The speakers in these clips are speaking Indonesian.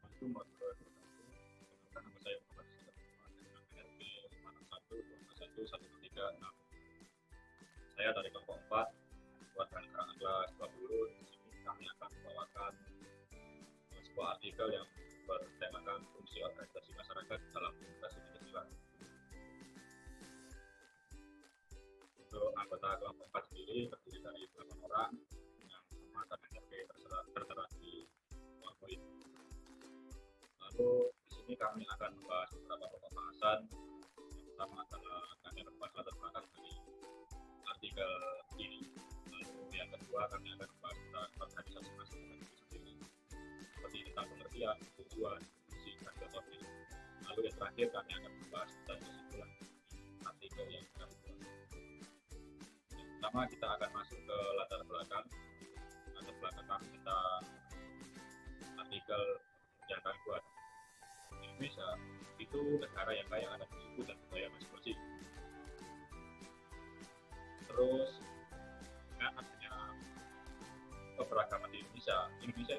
Assalamualaikum warahmatullahi wabarakatuh. Nama saya Muhammad Sidat Muhammad dengan NPK 5012113. Saya dari kelompok 4 warga negara kelas 20. Di sini kami akan membawakan sebuah artikel yang bertemakan fungsi organisasi masyarakat dalam demokrasi Pancasila. Untuk anggota kelompok 4 sendiri terdiri dari 8 orang yang semua NRP tertera di PowerPoint. Lalu di sini kami akan membahas beberapa pokok bahasan. Yang pertama adalah kami akan membahas latar belakang dari artikel ini. Lalu yang kedua kami akan membahas tentang organisasi masyarakat itu sendiri, seperti tentang pengertian, tujuan, fungsi, dan contohnya. Lalu yang terakhir kami akan membahas tentang kesimpulan artikel yang kami buat. Yang pertama kita akan masuk ke latar belakang tentang artikel yang kami buat. Indonesia itu negara yang kaya akan suku dan budaya masing-masing. Terus dengan adanya keberagaman di Indonesia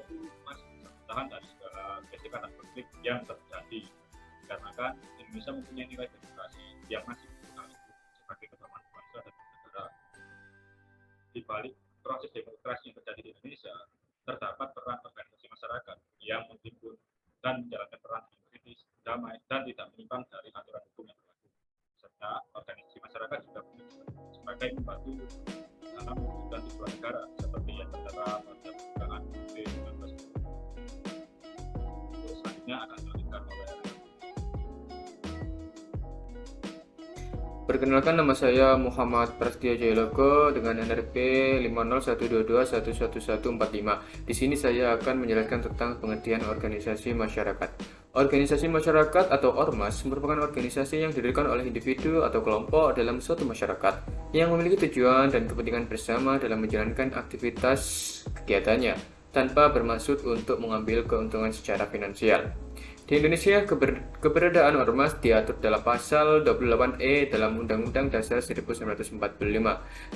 itu masih bertahan dari segala gesekan dan konflik yang terjadi. Karena kan Indonesia mempunyai nilai demokrasi yang masih dikenal sebagai kesamaan bangsa dan negara. Di balik proses demokrasi yang terjadi di Indonesia, terdapat peran organisasi masyarakat yang menghimpun dan menjalankan peran yang kritis, damai, dan tidak menyimpang dari aturan hukum yang berlaku. Serta organisasi masyarakat juga sebagai membantu dalam mewujudkan tujuan negara seperti yang tertera pada pembukaan UUD 1945. Terus selanjutnya akan dilanjutkan oleh Perkenalkan, nama saya Muhammad Prasetyo Jayalogo dengan NRP 50122111145. Di sini saya akan menjelaskan tentang pengertian organisasi masyarakat. Organisasi masyarakat atau ormas merupakan organisasi yang didirikan oleh individu atau kelompok dalam suatu masyarakat yang memiliki tujuan dan kepentingan bersama dalam menjalankan aktivitas kegiatannya tanpa bermaksud untuk mengambil keuntungan secara finansial. Di Indonesia, keberadaan ormas diatur dalam pasal 28E dalam Undang-Undang Dasar 1945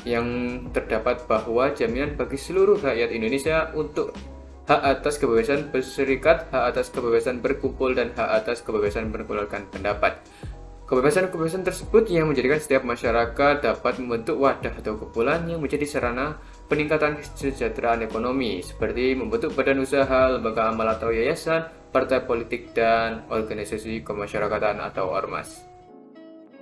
yang terdapat bahwa jaminan bagi seluruh rakyat Indonesia untuk hak atas kebebasan berserikat, hak atas kebebasan berkumpul, dan hak atas kebebasan mengeluarkan pendapat. Kebebasan-kebebasan tersebut yang menjadikan setiap masyarakat dapat membentuk wadah atau kumpulan yang menjadi sarana peningkatan kesejahteraan ekonomi, seperti membentuk badan usaha, lembaga amal atau yayasan, partai politik, dan organisasi kemasyarakatan atau ormas.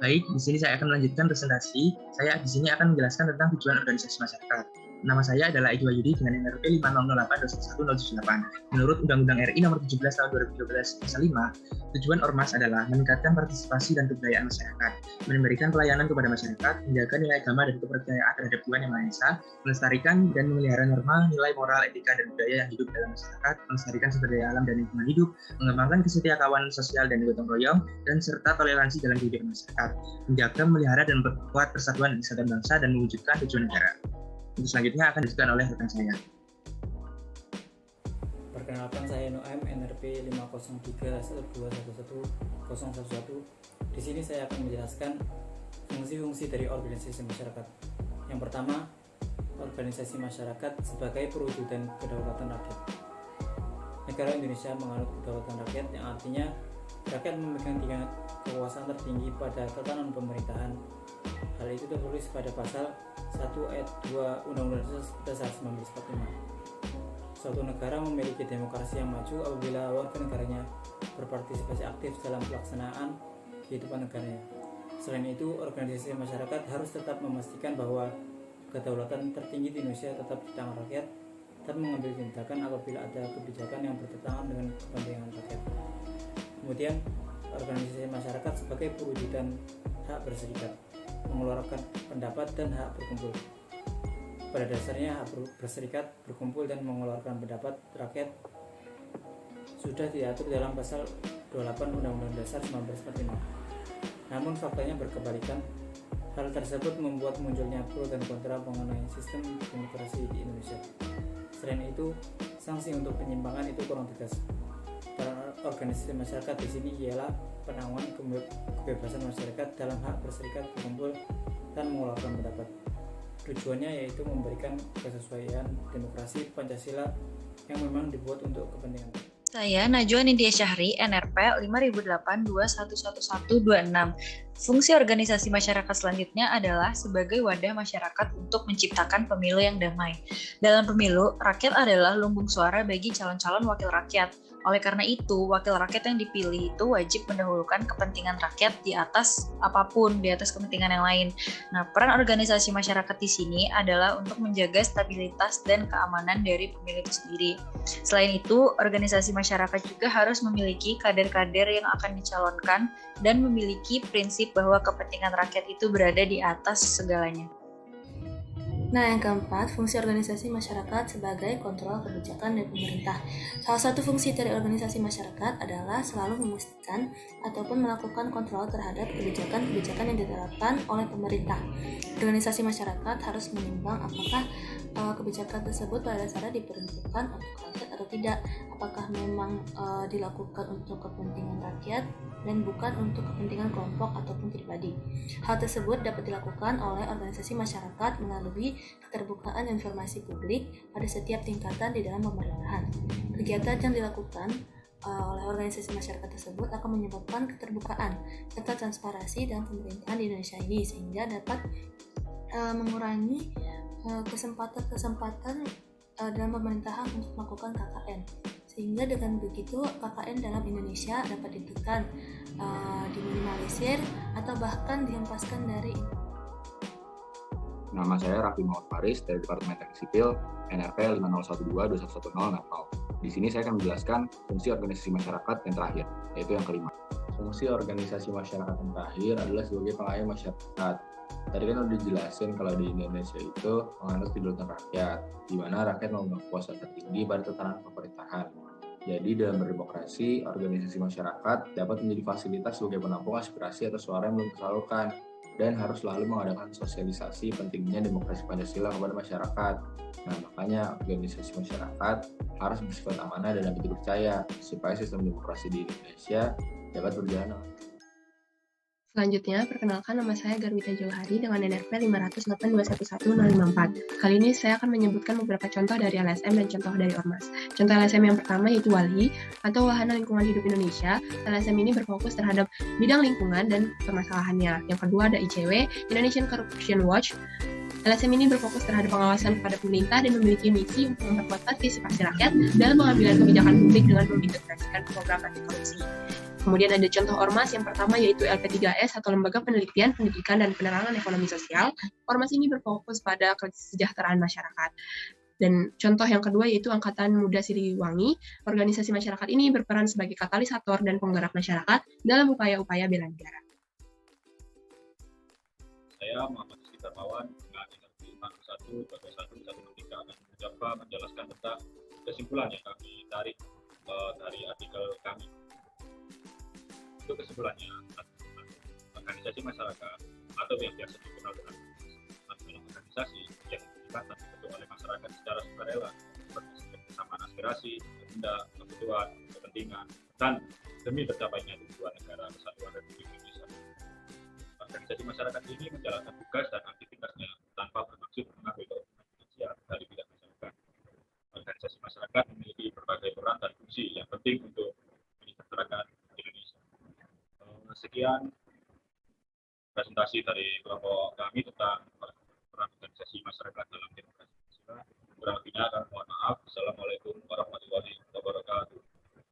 Baik, di sini saya akan melanjutkan presentasi. Saya di sini akan menjelaskan tentang tujuan organisasi masyarakat. Nama saya adalah Egi Wahyudi dengan NRP 5008211178. Menurut Undang-Undang RI Nomor 17 Tahun 2012 Pasal 5, tujuan ormas adalah meningkatkan partisipasi dan kebudayaan masyarakat, memberikan pelayanan kepada masyarakat, menjaga nilai agama dan kepercayaan terhadap Tuhan Yang Maha Esa, melestarikan dan memelihara norma, nilai moral, etika, dan budaya yang hidup dalam masyarakat, melestarikan sumber daya alam dan lingkungan hidup, mengembangkan kesetiakawanan sosial dan gotong royong, dan serta toleransi dalam kehidupan masyarakat, menjaga, memelihara, dan memperkuat persatuan dan kesatuan bangsa, dan mewujudkan tujuan negara. Untuk selanjutnya akan dijelaskan oleh rekan saya. Perkenalkan, saya Noem, NRP 50312111011. Di sini saya akan menjelaskan fungsi-fungsi dari organisasi masyarakat. Yang pertama, organisasi masyarakat sebagai perwujudan kedaulatan rakyat. Negara Indonesia menganut kedaulatan rakyat, yang artinya rakyat memegang tingkat kekuasaan tertinggi pada tatanan pemerintahan. Hal itu tertulis pada pasal 1 ayat 2 Undang-Undang Dasar 1945. Suatu negara memiliki demokrasi yang maju apabila warga negaranya berpartisipasi aktif dalam pelaksanaan kehidupan negaranya. Selain itu, organisasi masyarakat harus tetap memastikan bahwa kedaulatan tertinggi di Indonesia tetap di tangan rakyat dan mengambil tindakan apabila ada kebijakan yang bertentangan dengan kepentingan rakyat. Kemudian, organisasi masyarakat sebagai perwujudan hak berserikat, mengeluarkan pendapat, dan hak berkumpul. Pada dasarnya, hak berserikat, berkumpul, dan mengeluarkan pendapat rakyat sudah diatur dalam pasal 28 Undang-Undang Dasar 1945. Namun faktanya berkebalikan. Hal tersebut membuat munculnya pro dan kontra mengenai sistem demokrasi di Indonesia. Selain itu, sanksi untuk penyimpangan itu kurang tegas. Peran organisasi masyarakat di sini ialah penanggungan kebebasan masyarakat dalam hak berserikat, berkumpul, dan mengeluarkan pendapat. Tujuannya yaitu memberikan kesesuaian demokrasi Pancasila yang memang dibuat untuk kepentingan. Saya Najwa Nindya Syahri, NRP 5008211126. Fungsi organisasi masyarakat selanjutnya adalah sebagai wadah masyarakat untuk menciptakan pemilu yang damai. Dalam pemilu, rakyat adalah lumbung suara bagi calon-calon wakil rakyat. Oleh karena itu, wakil rakyat yang dipilih itu wajib mendahulukan kepentingan rakyat di atas apapun, di atas kepentingan yang lain. Nah, peran organisasi masyarakat di sini adalah untuk menjaga stabilitas dan keamanan dari pemilu itu sendiri. Selain itu, organisasi masyarakat juga harus memiliki kader-kader yang akan dicalonkan dan memiliki prinsip bahwa kepentingan rakyat itu berada di atas segalanya. Nah, yang keempat, fungsi organisasi masyarakat sebagai kontrol kebijakan dari pemerintah. Salah satu fungsi dari organisasi masyarakat adalah selalu memastikan ataupun melakukan kontrol terhadap kebijakan-kebijakan yang diterapkan oleh pemerintah. Organisasi masyarakat harus menimbang apakah kebijakan tersebut pada dasarnya diperuntukkan untuk rakyat atau tidak, apakah memang dilakukan untuk kepentingan rakyat dan bukan untuk kepentingan kelompok ataupun pribadi. Hal tersebut dapat dilakukan oleh organisasi masyarakat melalui keterbukaan informasi publik pada setiap tingkatan di dalam pemerintahan. Kegiatan yang dilakukan oleh organisasi masyarakat tersebut akan menyebabkan keterbukaan serta transparansi dalam pemerintahan di Indonesia ini, sehingga dapat mengurangi kesempatan dalam pemerintahan untuk melakukan KKN. Sehingga dengan begitu KKN dalam Indonesia dapat ditekan, diminimalisir, atau bahkan dihempaskan dari. Nama saya Raffi Muhammad Faris dari Departemen Teknik Sipil, NRP 50122110 Natal. Di sini saya akan menjelaskan fungsi organisasi masyarakat yang terakhir, yaitu yang kelima. Fungsi organisasi masyarakat yang terakhir adalah sebagai pengayom masyarakat. Tadi kan udah dijelasin kalau di Indonesia itu menganut kedaulatan rakyat, di mana rakyat memegang kuasa tertinggi pada tatanan pemerintahan. Jadi dalam berdemokrasi, organisasi masyarakat dapat menjadi fasilitas sebagai penampung aspirasi atau suara yang belum tersalurkan, dan harus selalu mengadakan sosialisasi pentingnya demokrasi Pancasila kepada masyarakat. Nah, makanya organisasi masyarakat harus bersifat amanah dan dapat dipercaya supaya sistem demokrasi di Indonesia dapat berjalan. Selanjutnya, perkenalkan nama saya Garwita Johari dengan NRP 508211054. Kali ini saya akan menyebutkan beberapa contoh dari LSM dan contoh dari Ormas. Contoh LSM yang pertama yaitu WALHI atau Wahana Lingkungan Hidup Indonesia. LSM ini berfokus terhadap bidang lingkungan dan permasalahannya. Yang kedua ada ICW, Indonesian Corruption Watch. LSM ini berfokus terhadap pengawasan kepada pemerintah dan memiliki misi untuk memperkuat partisipasi rakyat dalam pengambilan kebijakan publik dengan mengintegrasikan program anti korupsi. Kemudian ada contoh Ormas yang pertama yaitu LP3S atau Lembaga Penelitian, Pendidikan, dan Penerangan Ekonomi Sosial. Ormas ini berfokus pada kesejahteraan masyarakat. Dan contoh yang kedua yaitu Angkatan Muda Siliwangi. Organisasi masyarakat ini berperan sebagai katalisator dan penggerak masyarakat dalam upaya-upaya bela negara. Saya Muhammad Rizky Darmawan dengan energi 5121 akan mencoba menjelaskan tentang kesimpulan yang kami tarik dari artikel kami. Untuk kesimpulannya, organisasi masyarakat atau yang biasa dikenal dengan organisasi yang diberikan dan dibentuk oleh masyarakat secara sukarela berdasarkan kesamaan aspirasi, kehendak, kebutuhan, kepentingan, dan demi tercapainya tujuan negara kesatuan Republik Indonesia. Organisasi masyarakat ini menjalankan tugas dan aktivitasnya tanpa bermaksud mengambil keuntungan finansial dari bidang masyarakat. Organisasi masyarakat memiliki berbagai peran dan fungsi yang penting untuk menyejahterakan Indonesia. Sekian presentasi dari kelompok kami tentang peran organisasi masyarakat dalam demokrasi. Kurang lebihnya